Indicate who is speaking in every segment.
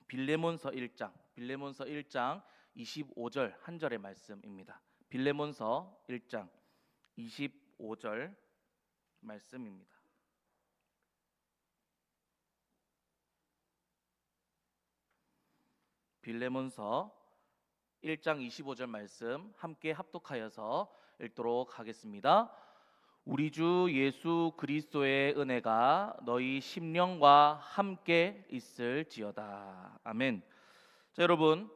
Speaker 1: 빌레몬서 1장 25절 한 절의 말씀입니다. 빌레몬서 1장 25절 말씀입니다. 빌레몬서 1장 25절 말씀 함께 합독하여서 읽도록 하겠습니다. 우리 주 예수 그리스도의 은혜가 너희 심령과 함께 있을지어다. 아멘. 자, 여러분,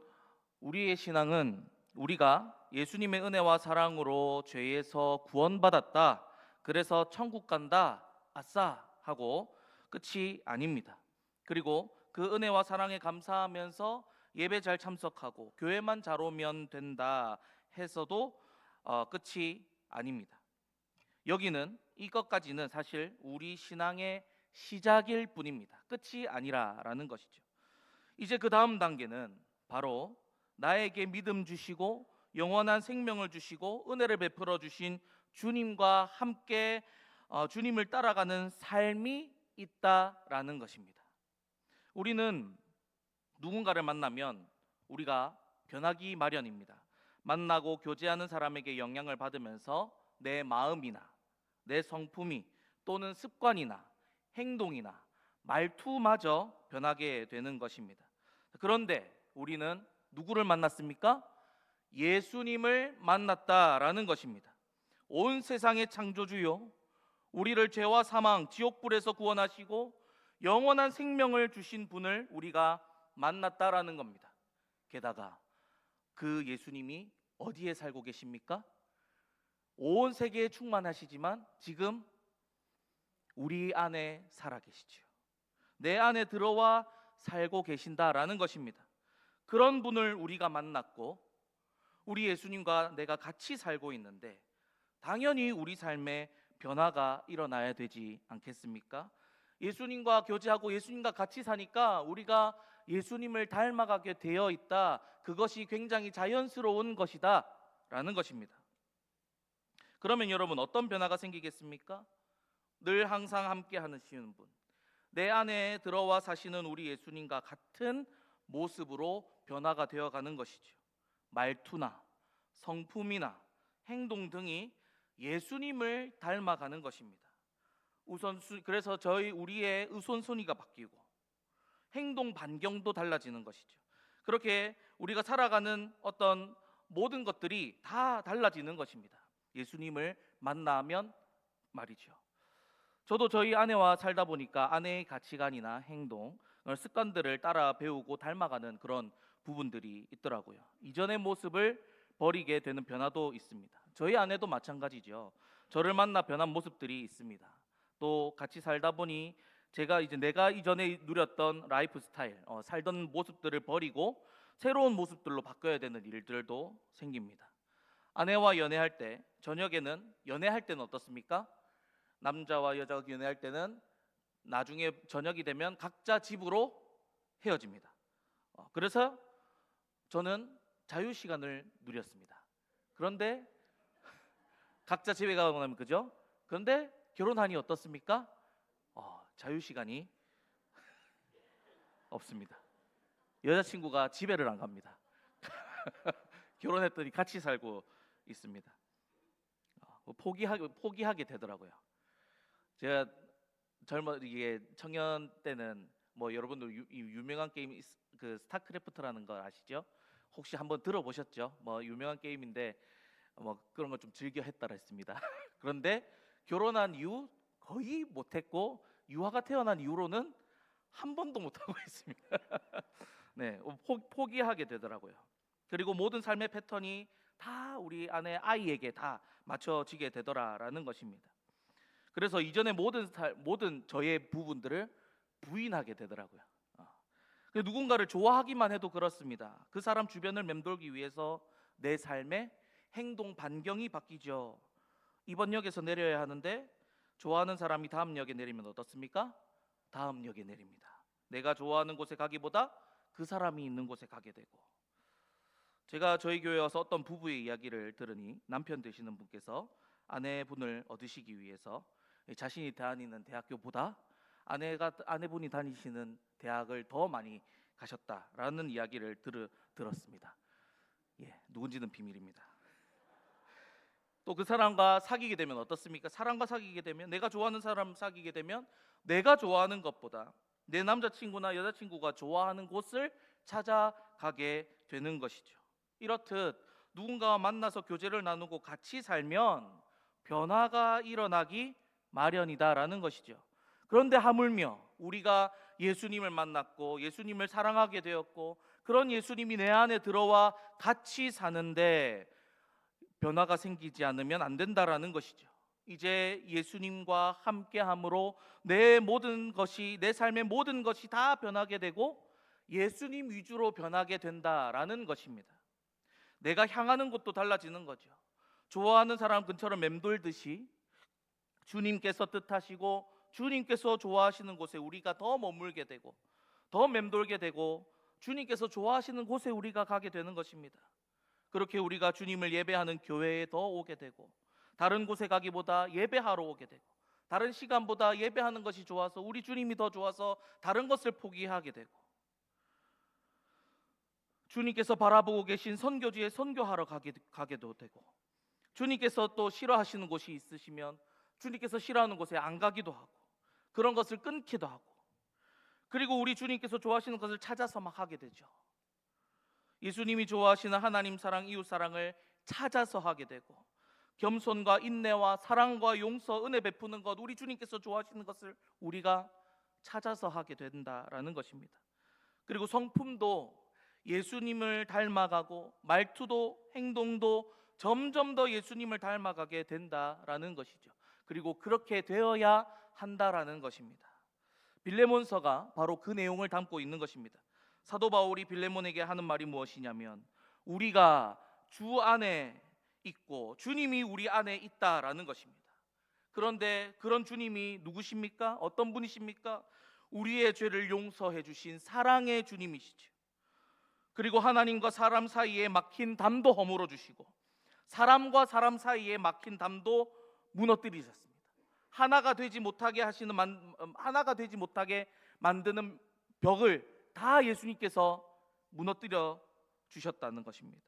Speaker 1: 우리의 신앙은 우리가 예수님의 은혜와 사랑으로 죄에서 구원받았다, 그래서 천국 간다, 아싸 하고 끝이 아닙니다. 그리고 그 은혜와 사랑에 감사하면서 예배 잘 참석하고 교회만 잘 오면 된다 해서도 끝이 아닙니다. 여기는 이것까지는 사실 우리 신앙의 시작일 뿐입니다. 끝이 아니라라는 것이죠. 이제 그 다음 단계는 바로 나에게 믿음 주시고 영원한 생명을 주시고 은혜를 베풀어 주신 주님과 함께 주님을 따라가는 삶이 있다라는 것입니다. 우리는 누군가를 만나면 우리가 변하기 마련입니다. 만나고 교제하는 사람에게 영향을 받으면서 내 마음이나 내 성품이 또는 습관이나 행동이나 말투마저 변하게 되는 것입니다. 그런데 우리는 누구를 만났습니까? 예수님을 만났다라는 것입니다. 온 세상의 창조주요, 우리를 죄와 사망, 지옥불에서 구원하시고 영원한 생명을 주신 분을 우리가 만났다라는 겁니다. 게다가 그 예수님이 어디에 살고 계십니까? 온 세계에 충만하시지만 지금 우리 안에 살아계시지요. 내 안에 들어와 살고 계신다라는 것입니다. 그런 분을 우리가 만났고 우리 예수님과 내가 같이 살고 있는데 당연히 우리 삶에 변화가 일어나야 되지 않겠습니까? 예수님과 교제하고 예수님과 같이 사니까 우리가 예수님을 닮아가게 되어 있다, 그것이 굉장히 자연스러운 것이다 라는 것입니다. 그러면 여러분, 어떤 변화가 생기겠습니까? 늘 항상 함께 하시는 분, 내 안에 들어와 사시는 우리 예수님과 같은 모습으로 변화가 되어가는 것이죠. 말투나 성품이나 행동 등이 예수님을 닮아가는 것입니다. 그래서 우리의 우선순위가 바뀌고 행동 반경도 달라지는 것이죠. 그렇게 우리가 살아가는 어떤 모든 것들이 다 달라지는 것입니다. 예수님을 만나면 말이죠. 저도 저희 아내와 살다 보니까 아내의 가치관이나 행동, 습관들을 따라 배우고 닮아가는 그런 부분들이 있더라고요. 이전의 모습을 버리게 되는 변화도 있습니다. 저희 아내도 마찬가지죠. 저를 만나 변한 모습들이 있습니다. 또 같이 살다 보니 내가 이전에 누렸던 라이프 스타일, 살던 모습들을 버리고 새로운 모습들로 바꿔야 되는 일들도 생깁니다. 아내와 연애할 때, 연애할 때는 어떻습니까? 남자와 여자가 연애할 때는 나중에 저녁이 되면 각자 집으로 헤어집니다. 그래서 저는 자유 시간을 누렸습니다. 그런데 각자 집에 가고 나면 그죠? 그런데 결혼하니 어떻습니까? 자유 시간이 없습니다. 여자친구가 집에를 안 갑니다. 결혼했더니 같이 살고 있습니다. 포기하게 되더라고요. 제가 이게 청년 때는 여러분들 유명한 게임 그 스타크래프트라는 걸 아시죠? 혹시 한번 들어보셨죠? 유명한 게임인데 그런 걸 좀 즐겨 했다라 했습니다. 그런데 결혼한 이후 거의 못했고 유아가 태어난 이후로는 한 번도 못하고 있습니다. 네, 포기하게 되더라고요. 그리고 모든 삶의 패턴이 다 우리 아이에게 다 맞춰지게 되더라라는 것입니다. 그래서 이전에 모든 저의 부분들을 부인하게 되더라고요. 누군가를 좋아하기만 해도 그렇습니다. 그 사람 주변을 맴돌기 위해서 내 삶의 행동 반경이 바뀌죠. 이번 역에서 내려야 하는데 좋아하는 사람이 다음 역에 내리면 어떻습니까? 다음 역에 내립니다. 내가 좋아하는 곳에 가기보다 그 사람이 있는 곳에 가게 되고, 제가 저희 교회에 와서 어떤 부부의 이야기를 들으니 남편 되시는 분께서 아내분을 얻으시기 위해서 자신이 다니는 대학교보다 아내분이 다니시는 대학을 더 많이 가셨다라는 이야기를 들었습니다. 누군지는 비밀입니다. 또 그 사람과 사귀게 되면 어떻습니까? 사람과 사귀게 되면, 내가 좋아하는 사람 사귀게 되면 내가 좋아하는 것보다 내 남자친구나 여자친구가 좋아하는 곳을 찾아가게 되는 것이죠. 이렇듯 누군가와 만나서 교제를 나누고 같이 살면 변화가 일어나기 마련이다라는 것이죠. 그런데 하물며 우리가 예수님을 만났고 예수님을 사랑하게 되었고 그런 예수님이 내 안에 들어와 같이 사는데 변화가 생기지 않으면 안 된다라는 것이죠. 이제 예수님과 함께함으로 내 모든 것이, 내 삶의 모든 것이 다 변하게 되고 예수님 위주로 변하게 된다라는 것입니다. 내가 향하는 곳도 달라지는 거죠. 좋아하는 사람 근처로 맴돌듯이 주님께서 뜻하시고 주님께서 좋아하시는 곳에 우리가 더 머물게 되고 더 맴돌게 되고 주님께서 좋아하시는 곳에 우리가 가게 되는 것입니다. 그렇게 우리가 주님을 예배하는 교회에 더 오게 되고 다른 곳에 가기보다 예배하러 오게 되고 다른 시간보다 예배하는 것이 좋아서 우리 주님이 더 좋아서 다른 것을 포기하게 되고 주님께서 바라보고 계신 선교지에 선교하러 가게도 되고 주님께서 또 싫어하시는 곳이 있으시면 주님께서 싫어하는 곳에 안 가기도 하고 그런 것을 끊기도 하고 그리고 우리 주님께서 좋아하시는 것을 찾아서 막 하게 되죠. 예수님이 좋아하시는 하나님 사랑, 이웃 사랑을 찾아서 하게 되고 겸손과 인내와 사랑과 용서, 은혜 베푸는 것, 우리 주님께서 좋아하시는 것을 우리가 찾아서 하게 된다라는 것입니다. 그리고 성품도 예수님을 닮아가고 말투도 행동도 점점 더 예수님을 닮아가게 된다라는 것이죠. 그리고 그렇게 되어야 한다라는 것입니다. 빌레몬서가 바로 그 내용을 담고 있는 것입니다. 사도 바울이 빌레몬에게 하는 말이 무엇이냐면 우리가 주 안에 있고 주님이 우리 안에 있다라는 것입니다. 그런데 그런 주님이 누구십니까? 어떤 분이십니까? 우리의 죄를 용서해 주신 사랑의 주님이시죠. 그리고 하나님과 사람 사이에 막힌 담도 허물어 주시고 사람과 사람 사이에 막힌 담도 무너뜨리셨습니다. 하나가 되지 못하게 만드는 벽을 다 예수님께서 무너뜨려 주셨다는 것입니다.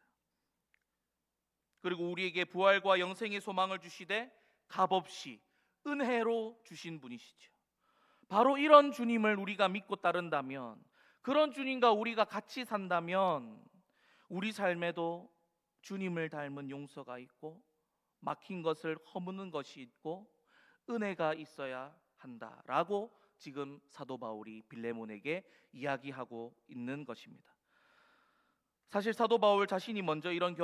Speaker 1: 그리고 우리에게 부활과 영생의 소망을 주시되 값없이 은혜로 주신 분이시죠. 바로 이런 주님을 우리가 믿고 따른다면, 그런 주님과 우리가 같이 산다면 우리 삶에도 주님을 닮은 용서가 있고 막힌 것을 허무는 것이 있고 은혜가 있어야 한다라고 지금 사도 바울이 빌레몬에게 이야기하고 있는 것입니다. 사실 사도 바울 자신이 먼저 이런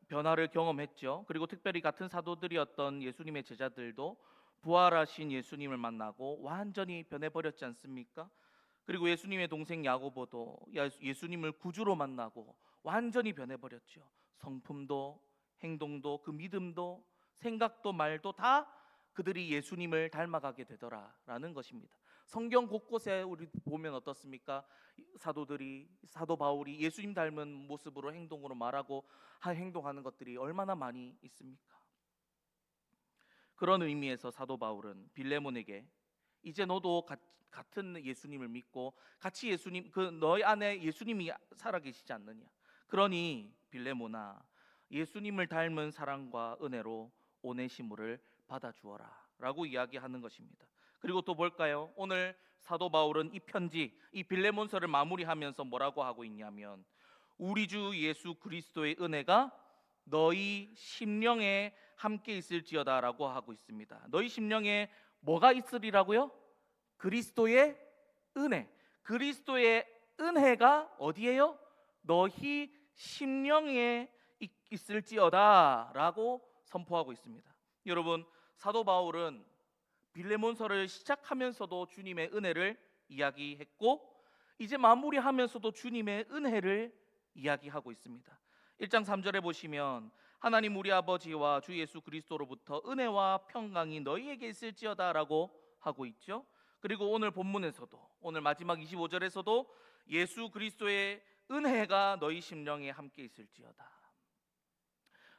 Speaker 1: 변화를 경험했죠. 그리고 특별히 같은 사도들이었던 예수님의 제자들도 부활하신 예수님을 만나고 완전히 변해버렸지 않습니까? 그리고 예수님의 동생 야고보도 예수님을 구주로 만나고 완전히 변해버렸죠. 성품도 행동도 그 믿음도 생각도 말도 다 그들이 예수님을 닮아가게 되더라라는 것입니다. 성경 곳곳에 우리 보면 어떻습니까? 사도 바울이 예수님 닮은 모습으로 행동으로 말하고 행동하는 것들이 얼마나 많이 있습니까? 그런 의미에서 사도 바울은 빌레몬에게 이제 너도 같은 예수님을 믿고 같이 너희 안에 예수님이 살아계시지 않느냐? 그러니 빌레몬아, 예수님을 닮은 사랑과 은혜로 오네시모를 받아주어라 라고 이야기하는 것입니다. 그리고 또 볼까요? 오늘 사도 바울은 이 편지, 이 빌레몬서를 마무리하면서 뭐라고 하고 있냐면 우리 주 예수 그리스도의 은혜가 너희 심령에 함께 있을지어다 라고 하고 있습니다. 너희 심령에 뭐가 있으리라고요? 그리스도의 은혜. 그리스도의 은혜가 어디에요? 너희 심령에 있을지어다 라고 선포하고 있습니다. 여러분, 사도 바울은 빌레몬서를 시작하면서도 주님의 은혜를 이야기했고 이제 마무리하면서도 주님의 은혜를 이야기하고 있습니다. 1장 3절에 보시면 하나님 우리 아버지와 주 예수 그리스도로부터 은혜와 평강이 너희에게 있을지어다 라고 하고 있죠. 그리고 오늘 본문에서도 오늘 마지막 25절에서도 예수 그리스도의 은혜가 너희 심령에 함께 있을지어다.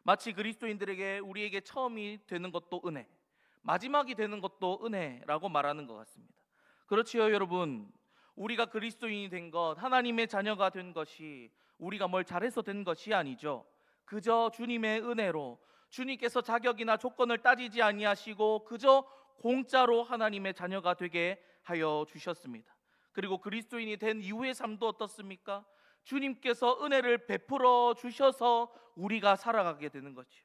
Speaker 1: 마치 그리스도인들에게 우리에게 처음이 되는 것도 은혜, 마지막이 되는 것도 은혜라고 말하는 것 같습니다. 그렇지요 여러분, 우리가 그리스도인이 된 것, 하나님의 자녀가 된 것이 우리가 뭘 잘해서 된 것이 아니죠. 그저 주님의 은혜로, 주님께서 자격이나 조건을 따지지 아니하시고 그저 공짜로 하나님의 자녀가 되게 하여 주셨습니다. 그리고 그리스도인이 된 이후의 삶도 어떻습니까? 주님께서 은혜를 베풀어 주셔서 우리가 살아가게 되는 거죠.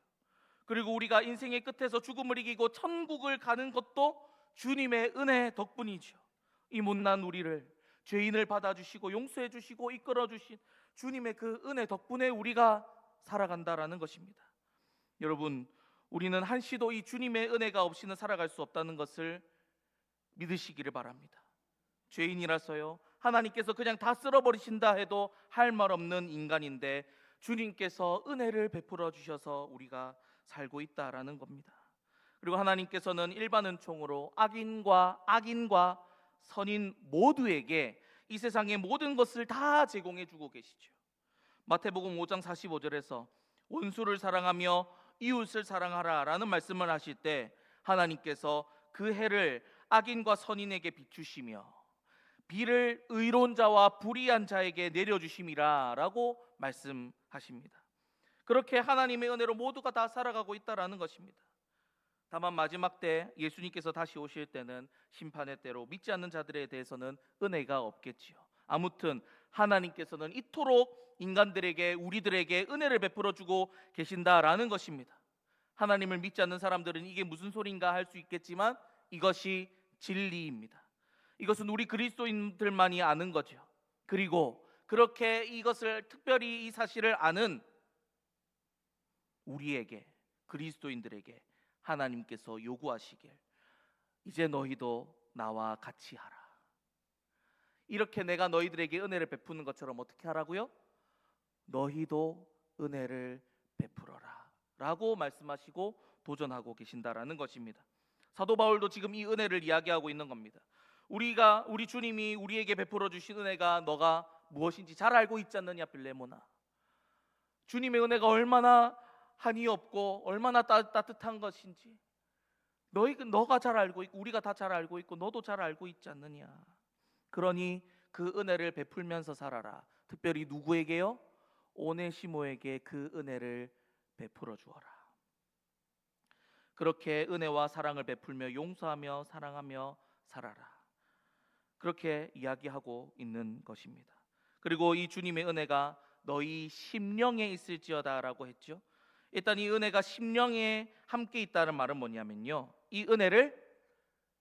Speaker 1: 그리고 우리가 인생의 끝에서 죽음을 이기고 천국을 가는 것도 주님의 은혜 덕분이죠. 이 못난 우리를, 죄인을 받아주시고 용서해 주시고 이끌어 주신 주님의 그 은혜 덕분에 우리가 살아간다라는 것입니다. 여러분, 우리는 한시도 이 주님의 은혜가 없이는 살아갈 수 없다는 것을 믿으시기를 바랍니다. 죄인이라서요, 하나님께서 그냥 다 쓸어버리신다 해도 할 말 없는 인간인데 주님께서 은혜를 베풀어 주셔서 우리가 살고 있다라는 겁니다. 그리고 하나님께서는 일반 은총으로 악인과 선인 모두에게 이 세상의 모든 것을 다 제공해 주고 계시죠. 마태복음 5장 45절에서 원수를 사랑하며 이웃을 사랑하라 라는 말씀을 하실 때 하나님께서 그 해를 악인과 선인에게 비추시며 비를 의로운 자와 불의한 자에게 내려주심이라 라고 말씀하십니다. 그렇게 하나님의 은혜로 모두가 다 살아가고 있다라는 것입니다. 다만 마지막 때 예수님께서 다시 오실 때는 심판의 때로 믿지 않는 자들에 대해서는 은혜가 없겠지요. 아무튼 하나님께서는 이토록 인간들에게, 우리들에게 은혜를 베풀어 주고 계신다라는 것입니다. 하나님을 믿지 않는 사람들은 이게 무슨 소린가 할 수 있겠지만 이것이 진리입니다. 이것은 우리 그리스도인들만이 아는 거죠. 그리고 그렇게 이것을 특별히 이 사실을 아는 우리에게, 그리스도인들에게 하나님께서 요구하시길, 이제 너희도 나와 같이 하라. 이렇게 내가 너희들에게 은혜를 베푸는 것처럼 어떻게 하라고요? 너희도 은혜를 베풀어라 라고 말씀하시고 도전하고 계신다라는 것입니다. 사도 바울도 지금 이 은혜를 이야기하고 있는 겁니다. 우리 주님이 우리에게 베풀어 주신 은혜가 너가 무엇인지 잘 알고 있지 않느냐 빌레몬아. 주님의 은혜가 얼마나 한이 없고 얼마나 따뜻한 것인지 너가 잘 알고 있고 우리가 다 잘 알고 있고 너도 잘 알고 있지 않느냐. 그러니 그 은혜를 베풀면서 살아라. 특별히 누구에게요? 오네시모에게 그 은혜를 베풀어 주어라. 그렇게 은혜와 사랑을 베풀며 용서하며 사랑하며 살아라. 그렇게 이야기하고 있는 것입니다. 그리고 이 주님의 은혜가 너희 심령에 있을지어다라고 했죠. 일단 이 은혜가 심령에 함께 있다는 말은 뭐냐면요, 이 은혜를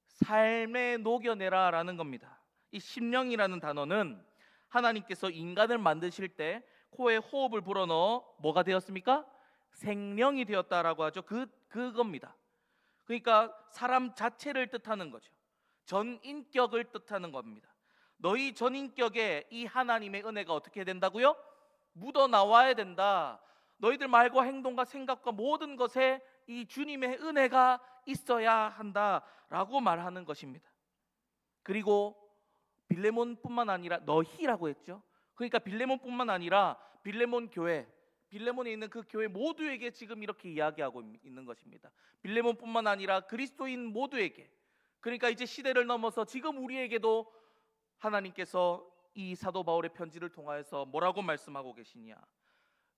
Speaker 1: 삶에 녹여내라라는 겁니다. 이 심령이라는 단어는 하나님께서 인간을 만드실 때 코에 호흡을 불어넣어 뭐가 되었습니까? 생명이 되었다라고 하죠. 그겁니다. 그러니까 사람 자체를 뜻하는 거죠. 전인격을 뜻하는 겁니다. 너희 전인격에 이 하나님의 은혜가 어떻게 된다고요? 묻어 나와야 된다. 너희들 말과 행동과 생각과 모든 것에 이 주님의 은혜가 있어야 한다라고 말하는 것입니다. 그리고 빌레몬뿐만 아니라 너희라고 했죠. 그러니까 빌레몬뿐만 아니라 빌레몬 교회, 빌레몬에 있는 그 교회 모두에게 지금 이렇게 이야기하고 있는 것입니다. 빌레몬뿐만 아니라 그리스도인 모두에게. 그러니까 이제 시대를 넘어서 지금 우리에게도 하나님께서 이 사도 바울의 편지를 통하여서 뭐라고 말씀하고 계시냐?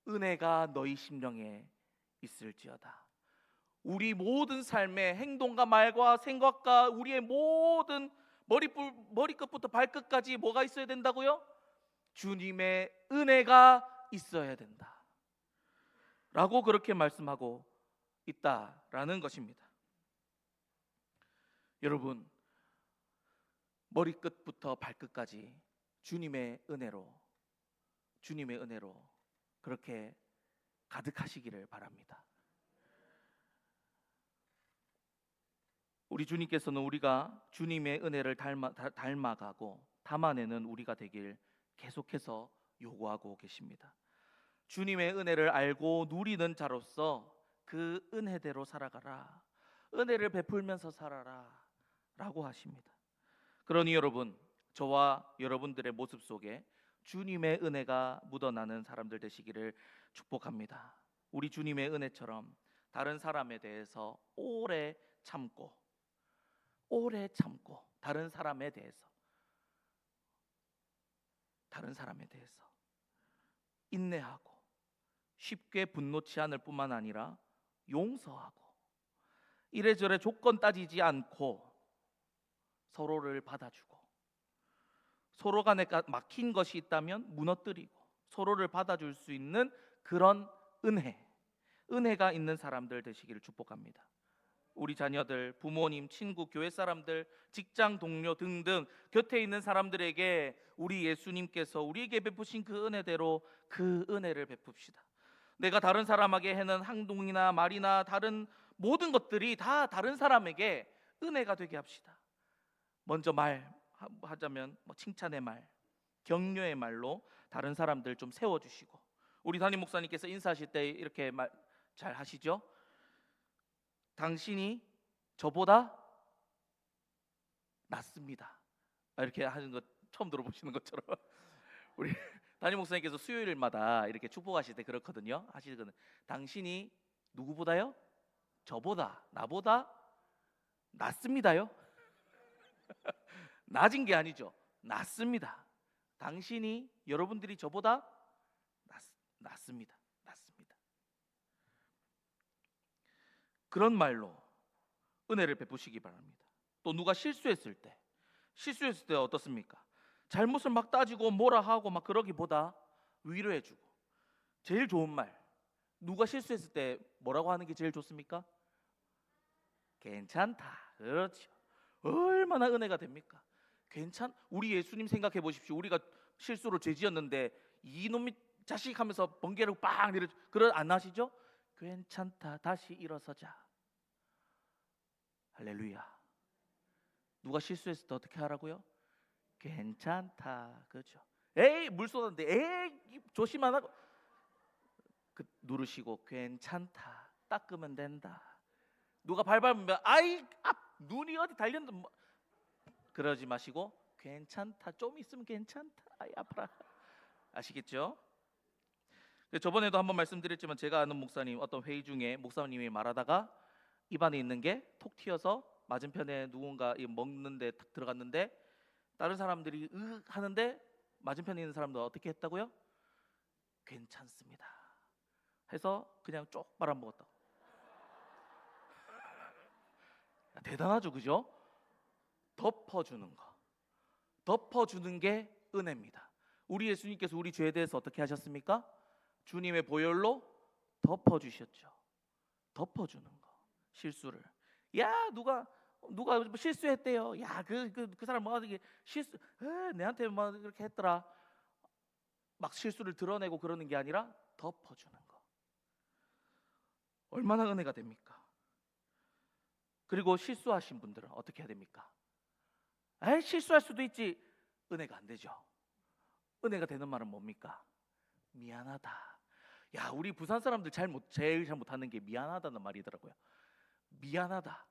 Speaker 1: 은혜가 너희 심령에 있을지어다. 우리 모든 삶의 행동과 말과 생각과 우리의 모든 머리끝부터 발끝까지 뭐가 있어야 된다고요? 주님의 은혜가 있어야 된다 라고 그렇게 말씀하고 있다라는 것입니다. 여러분, 머리끝부터 발끝까지 주님의 은혜로 그렇게 가득하시기를 바랍니다. 우리 주님께서는 우리가 주님의 은혜를 닮아가고 담아내는 우리가 되길 계속해서 요구하고 계십니다. 주님의 은혜를 알고 누리는 자로서 그 은혜대로 살아가라. 은혜를 베풀면서 살아라 라고 하십니다. 그러니 여러분, 저와 여러분들의 모습 속에 주님의 은혜가 묻어나는 사람들 되시기를 축복합니다. 우리 주님의 은혜처럼 다른 사람에 대해서 오래 참고 다른 사람에 대해서 다른 사람에 대해서 인내하고 쉽게 분노치 않을 뿐만 아니라 용서하고 이래저래 조건 따지지 않고 서로를 받아주고 서로 간에 막힌 것이 있다면 무너뜨리고 서로를 받아줄 수 있는 그런 은혜가 있는 사람들 되시기를 축복합니다. 우리 자녀들, 부모님, 친구, 교회 사람들, 직장 동료 등등 곁에 있는 사람들에게 우리 예수님께서 우리에게 베푸신 그 은혜대로 그 은혜를 베풉시다. 내가 다른 사람에게 하는 행동이나 말이나 다른 모든 것들이 다 다른 사람에게 은혜가 되게 합시다. 먼저 말하자면 칭찬의 말, 격려의 말로 다른 사람들 좀 세워주시고, 우리 담임 목사님께서 인사하실 때 이렇게 말 잘 하시죠? 당신이 저보다 낫습니다. 이렇게 하는 거 처음 들어보시는 것처럼 우리 담임 목사님께서 수요일마다 이렇게 축복하실 때 그렇거든요. 하시거든. 당신이 누구보다요? 저보다, 나보다 낫습니다요. 낮은 게 아니죠. 낫습니다. 당신이, 여러분들이 저보다 낫습니다. 그런 말로 은혜를 베푸시기 바랍니다. 또 누가 실수했을 때 어떻습니까? 잘못을 막 따지고 뭐라 하고 막 그러기보다 위로해주고, 제일 좋은 말, 누가 실수했을 때 뭐라고 하는 게 제일 좋습니까? 괜찮다. 그렇죠. 얼마나 은혜가 됩니까? 우리 예수님 생각해 보십시오. 우리가 실수로 죄 지었는데 이놈이 자식 하면서 번개를 빵 내려, 그런 안 하시죠? 괜찮다. 다시 일어서자. 할렐루야. 누가 실수했을 때 어떻게 하라고요? 괜찮다. 그렇죠. 에이, 물 쏟았는데 에이, 조심 안 하고 누르시고 괜찮다. 닦으면 된다. 누가 밟으면 아이, 눈이 어디 달렸는데 그러지 마시고 괜찮다. 좀 있으면 괜찮다. 아이, 아파라. 아시겠죠? 저번에도 한번 말씀드렸지만, 제가 아는 목사님, 어떤 회의 중에 목사님이 말하다가 입안에 있는 게 톡 튀어서 맞은편에 누군가 먹는데 탁 들어갔는데, 다른 사람들이 하는데 맞은편에 있는 사람도 어떻게 했다고요? 괜찮습니다 해서 그냥 쪽 빨아먹었다. 대단하죠, 그죠? 덮어주는 게 은혜입니다. 우리 예수님께서 우리 죄에 대해서 어떻게 하셨습니까? 주님의 보혈로 덮어주셨죠. 덮어주는 거. 실수를, 야, 누가 실수했대요. 야, 그 사람 뭐 이게 내한테 뭐 이렇게 했더라. 막 실수를 드러내고 그러는 게 아니라 덮어주는 거. 얼마나 은혜가 됩니까? 그리고 실수하신 분들은 어떻게 해야 됩니까? 실수할 수도 있지. 은혜가 안 되죠. 은혜가 되는 말은 뭡니까? 미안하다. 야, 우리 부산 사람들 제일 잘 못하는 게 미안하다는 말이더라고요. 미안하다.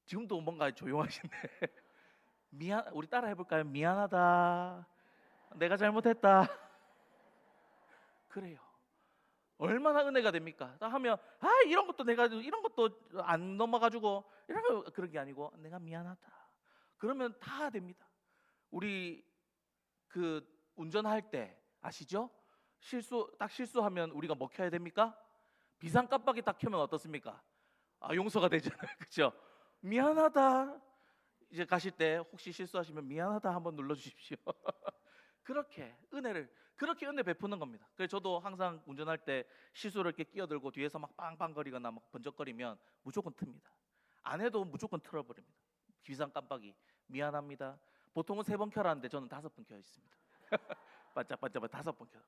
Speaker 1: 지금도 뭔가 조용하신데 우리 따라 해볼까요? 미안하다. 내가 잘못했다. 그래요. 얼마나 은혜가 됩니까? 하면 이런 것도 내가 이런 것도 안 넘어가지고 이런 거 그런 게 아니고 내가 미안하다. 그러면 다 됩니다. 우리 그 운전할 때 아시죠? 실수하면 우리가 먹혀야 됩니까? 비상 깜빡이 딱 켜면 어떻습니까? 용서가 되잖아요. 그렇죠? 미안하다. 이제 가실 때 혹시 실수하시면 미안하다 한번 눌러 주십시오. 그렇게 은혜 베푸는 겁니다. 그래서 저도 항상 운전할 때 실수를 이렇게 끼어들고 뒤에서 막 빵빵거리거나 막 번쩍거리면 무조건 틉니다. 안 해도 무조건 틀어버립니다. 비상 깜빡이 미안합니다. 보통은 3번 켜라는데 저는 5번 켜 있습니다. 반짝반짝 5번 켜.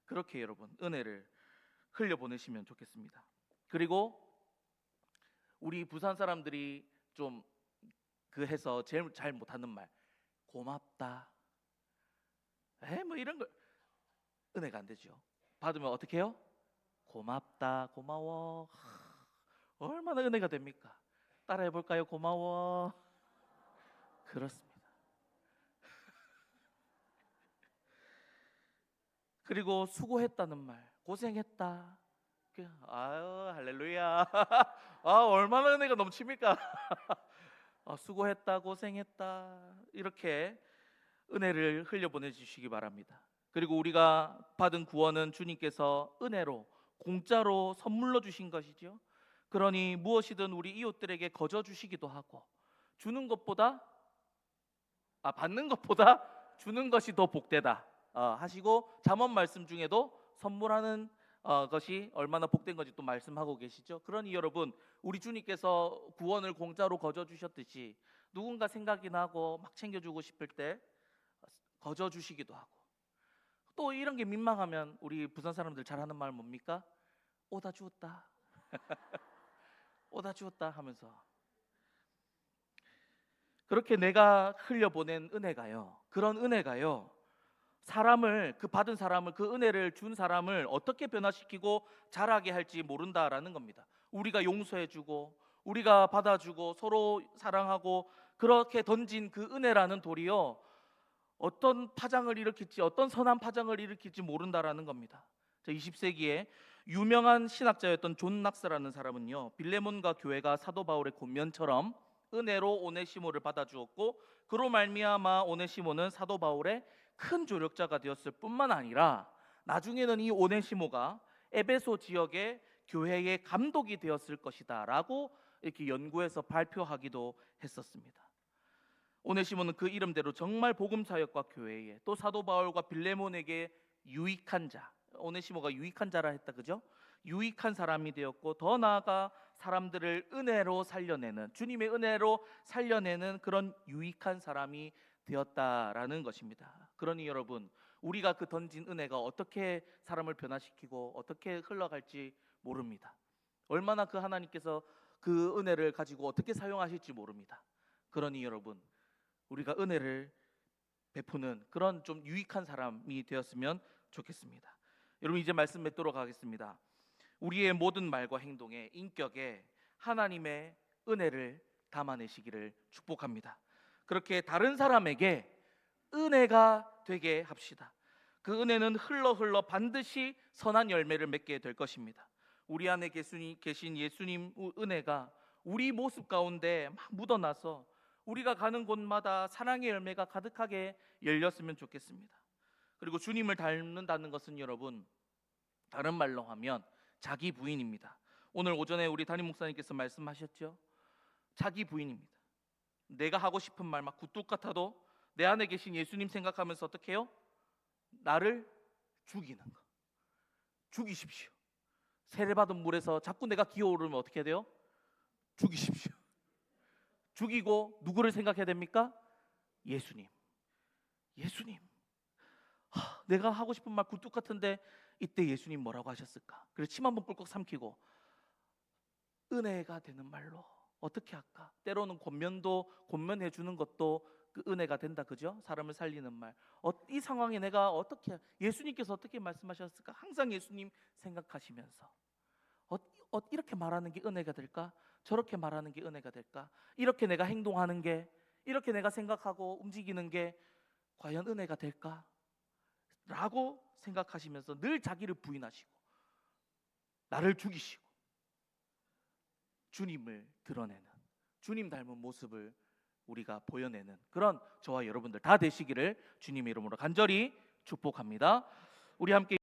Speaker 1: 그렇게 여러분 은혜를 흘려 보내시면 좋겠습니다. 그리고 우리 부산 사람들이 좀 해서 제일 잘 못하는 말, 고맙다. 뭐 이런 거 은혜가 안 되죠. 받으면 어떻게 해요? 고맙다, 고마워. 얼마나 은혜가 됩니까? 따라해 볼까요? 고마워. 그렇습니다. 그리고 수고했다는 말, 고생했다. 아유, 할렐루야. 얼마나 은혜가 넘칩니까? 수고했다, 고생했다. 이렇게 은혜를 흘려 보내주시기 바랍니다. 그리고 우리가 받은 구원은 주님께서 은혜로 공짜로 선물로 주신 것이죠. 그러니 무엇이든 우리 이웃들에게 거저 주시기도 하고 주는 것보다 받는 것보다 주는 것이 더 복되다 하시고 잠언 말씀 중에도 선물하는 것이 얼마나 복된 건지 또 말씀하고 계시죠. 그러니 여러분 우리 주님께서 구원을 공짜로 거저 주셨듯이 누군가 생각이 나고 막 챙겨주고 싶을 때 거저 주시기도 하고 또 이런 게 민망하면 우리 부산 사람들 잘 하는 말 뭡니까? 오다 주었다 오다 주었다 하면서 그렇게 내가 흘려보낸 은혜가요 그런 은혜가요 사람을 그 받은 사람을 그 은혜를 준 사람을 어떻게 변화시키고 자라게 할지 모른다라는 겁니다. 우리가 용서해주고 우리가 받아주고 서로 사랑하고 그렇게 던진 그 은혜라는 돌이요 어떤 파장을 일으킬지 어떤 선한 파장을 일으킬지 모른다라는 겁니다. 20세기에 유명한 신학자였던 존 낙스라는 사람은요 빌레몬과 교회가 사도 바울의 권면처럼 은혜로 오네시모를 받아주었고 그로 말미암아 오네시모는 사도 바울의 큰 조력자가 되었을 뿐만 아니라 나중에는 이 오네시모가 에베소 지역의 교회의 감독이 되었을 것이다 라고 이렇게 연구해서 발표하기도 했었습니다. 오네시모는 그 이름대로 정말 복음사역과 교회에 또 사도 바울과 빌레몬에게 유익한 자, 오네시모가 유익한 자라 했다 그죠? 유익한 사람이 되었고 더 나아가 사람들을 은혜로 살려내는 주님의 은혜로 살려내는 그런 유익한 사람이 되었다라는 것입니다. 그러니 여러분 우리가 그 던진 은혜가 어떻게 사람을 변화시키고 어떻게 흘러갈지 모릅니다. 얼마나 그 하나님께서 그 은혜를 가지고 어떻게 사용하실지 모릅니다. 그러니 여러분 우리가 은혜를 베푸는 그런 좀 유익한 사람이 되었으면 좋겠습니다. 여러분 이제 말씀 맺도록 하겠습니다. 우리의 모든 말과 행동에 인격에 하나님의 은혜를 담아내시기를 축복합니다. 그렇게 다른 사람에게 은혜가 되게 합시다. 그 은혜는 흘러 반드시 선한 열매를 맺게 될 것입니다. 우리 안에 계신 예수님 은혜가 우리 모습 가운데 막 묻어나서 우리가 가는 곳마다 사랑의 열매가 가득하게 열렸으면 좋겠습니다. 그리고 주님을 닮는다는 것은 여러분 다른 말로 하면 자기 부인입니다. 오늘 오전에 우리 담임 목사님께서 말씀하셨죠. 자기 부인입니다. 내가 하고 싶은 말 막 굿뚝 같아도 내 안에 계신 예수님 생각하면서 어떻게 해요? 나를 죽이는 거. 죽이십시오. 세례받은 물에서 자꾸 내가 기어오르면 어떻게 돼요? 죽이십시오. 죽이고 누구를 생각해야 됩니까? 예수님. 예수님. 내가 하고 싶은 말 굴뚝 같은데 이때 예수님 뭐라고 하셨을까? 그래서 침 한번 꿀꺽 삼키고 은혜가 되는 말로 어떻게 할까? 때로는 권면해 주는 것도 그 은혜가 된다 그죠? 사람을 살리는 말. 이 상황에 내가 어떻게 예수님께서 어떻게 말씀하셨을까? 항상 예수님 생각하시면서 이렇게 말하는 게 은혜가 될까? 저렇게 말하는 게 은혜가 될까? 이렇게 내가 행동하는 게 이렇게 내가 생각하고 움직이는 게 과연 은혜가 될까? 라고 생각하시면서 늘 자기를 부인하시고 나를 죽이시고 주님을 드러내는 주님 닮은 모습을 우리가 보여내는 그런 저와 여러분들 다 되시기를 주님의 이름으로 간절히 축복합니다. 우리 함께